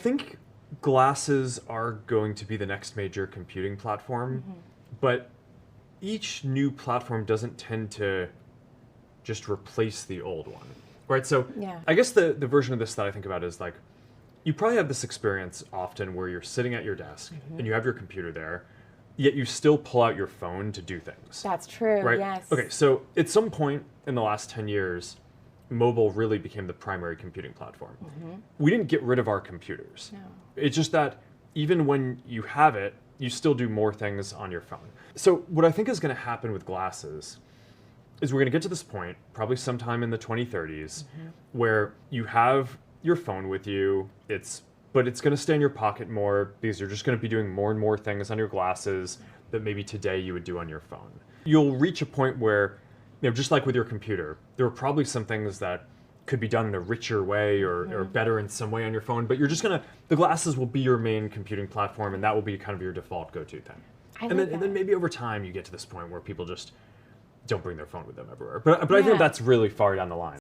think glasses are going to be the next major computing platform, but each new platform doesn't tend to just replace the old one, right? So Yeah. I guess the version of this that I think about is like, you probably have this experience often where you're sitting at your desk and you have your computer there, yet you still pull out your phone to do things. That's true, Right? yes. Okay, so at some point in the last 10 years, mobile really became the primary computing platform. We didn't get rid of our computers. No. It's just that even when you have it, you still do more things on your phone. So what I think is going to happen with glasses is we're going to get to this point, probably sometime in the 2030s, where you have your phone with you, but it's going to stay in your pocket more because you're just going to be doing more and more things on your glasses that maybe today you would do on your phone. You'll reach a point where, just like with your computer, there are probably some things that could be done in a richer way or better in some way on your phone, but the glasses will be your main computing platform, and that will be kind of your default go-to thing. And then maybe over time you get to this point where people just don't bring their phone with them everywhere. But I think that's really far down the line.